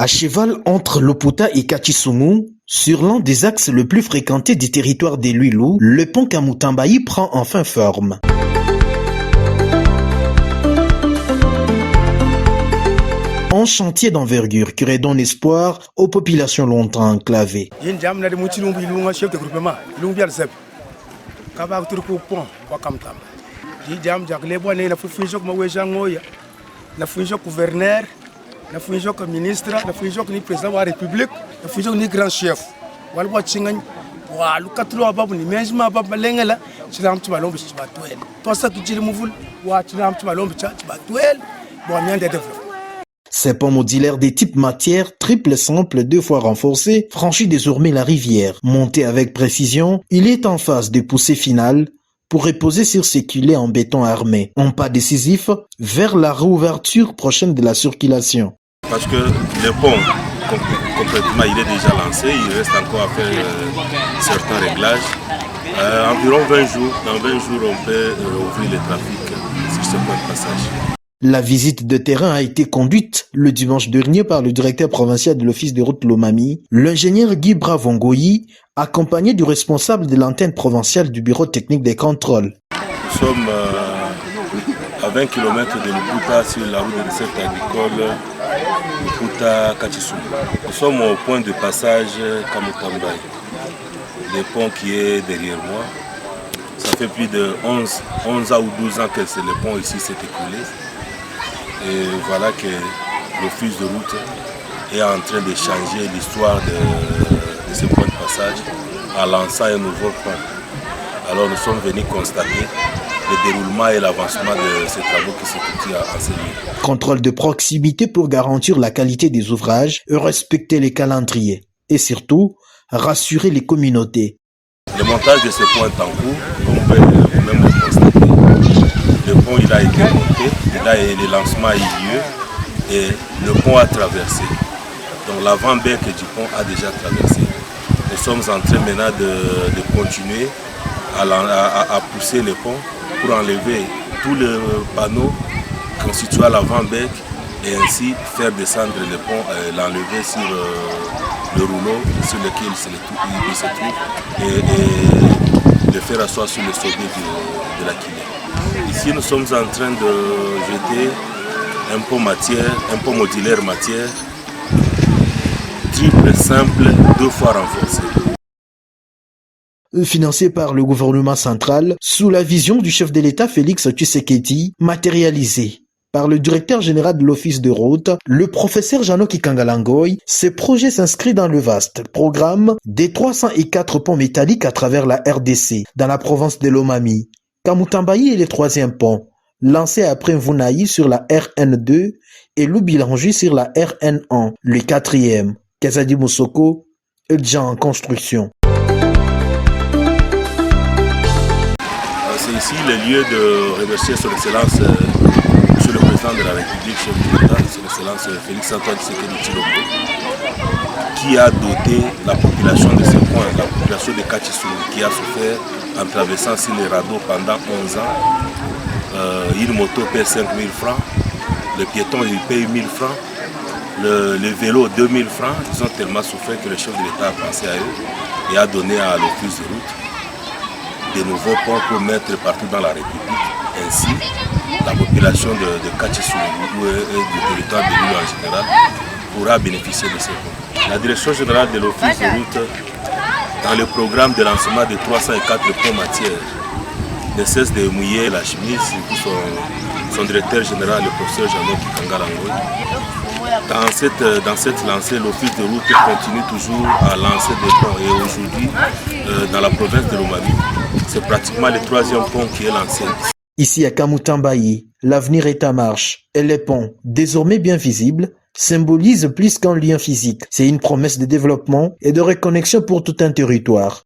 À cheval entre Lopouta et Kachisumu, sur l'un des axes le plus fréquentés du territoire des Lwilu, le pont Kamutambayi prend enfin forme. Un chantier d'envergure qui redonne espoir aux populations longtemps enclavées. La fonction comme ministre, la fonction comme président de la République, la fonction comme grand chef. Voilà what chingan. Wa lukatlo ababu ni management ababu lengela. Chilam tu malombe chibatwel. Toi ça qui tire mouvul. Wa chilam tu malombe chibatwel. Bon bien de développement. Ces ponts modulaires des types matière, triple simple, 2 fois renforcés, franchit désormais la rivière. Monté avec précision, il est en phase de poussée finale pour reposer sur ses culées en béton armé. Un pas décisif vers la réouverture prochaine de la circulation. Parce que le pont, complètement, il est déjà lancé, il reste encore à faire certains réglages. Environ 20 jours, dans 20 jours, on peut ouvrir le trafic sur ce point de passage. La visite de terrain a été conduite le dimanche dernier par le directeur provincial de l'Office de route Lomami, l'ingénieur Guy Bravongoyi, accompagné du responsable de l'antenne provinciale du bureau technique des contrôles. Nous sommes à 20 km de Lopouta sur la route de recette agricole Lopouta-Kachisumu. Nous sommes au point de passage Kamutambayi, le pont qui est derrière moi. Ça fait plus de 11 ans ou 12 ans que le pont ici s'est écoulé. Et voilà que l'office de route est en train de changer l'histoire de ce point de passage en lançant un nouveau pont. Alors nous sommes venus constater le déroulement et l'avancement de ces travaux qui s'effectuent à ce lieu. Contrôle de proximité pour garantir la qualité des ouvrages et respecter les calendriers. Et surtout, rassurer les communautés. Le montage de ce pont est en cours, comme vous pouvez vous-même le constater. Le pont il a été monté, le lancement a eu lieu et le pont a traversé. Donc l'avant-bec du pont a déjà traversé. Nous sommes en train maintenant de continuer à pousser le pont pour enlever tous les panneaux constituant l'avant-bec et ainsi faire descendre le pont, l'enlever sur le rouleau sur lequel il se trouve et le faire asseoir sur le sommet de la quilée. Ici nous sommes en train de jeter un pont modulaire matière, triple simple, 2 fois renforcé. Financé par le gouvernement central, sous la vision du chef de l'État Félix Tshisekedi, matérialisé par le directeur général de l'Office de route, le professeur Janoki Kangalangoy, ce projet s'inscrit dans le vaste programme des 304 ponts métalliques à travers la RDC, dans la province de Lomami. Kamutambayi est le 3e pont, lancé après Mvunayi sur la RN2 et Lubilangi sur la RN1, le 4e. Kazadi Moussoko est déjà en construction. C'est ici le lieu de remercier son excellence Monsieur le Président de la République, chef de l'État, son excellence Félix Antoine Tshisekedi Tshilombo, qui a doté la population de ce point, la population de Kachisumu, qui a souffert en traversant sur les radeaux pendant 11 ans. Une moto paie 5 000 francs, le piéton il paye 1 000 francs, le vélo 2 000 francs. Ils ont tellement souffert que le chef de l'État a pensé à eux et a donné à l'office de route des nouveaux ponts pour mettre partout dans la République. Ainsi, la population de Kachisumu et du territoire de l'île en général pourra bénéficier de ces ponts. La direction générale de l'office de route, dans le programme de lancement de 304 ponts matières, ne cesse de mouiller la chemise, surtout son directeur général, le professeur Janoki Kangalangoy. Dans cette lancée, l'office de route continue toujours à lancer des ponts. Et aujourd'hui, dans la province de Lomami, c'est pratiquement le 3e pont qui est lancé. Ici à Kamutambayi, l'avenir est en marche et les ponts, désormais bien visibles, symbolisent plus qu'un lien physique. C'est une promesse de développement et de reconnexion pour tout un territoire.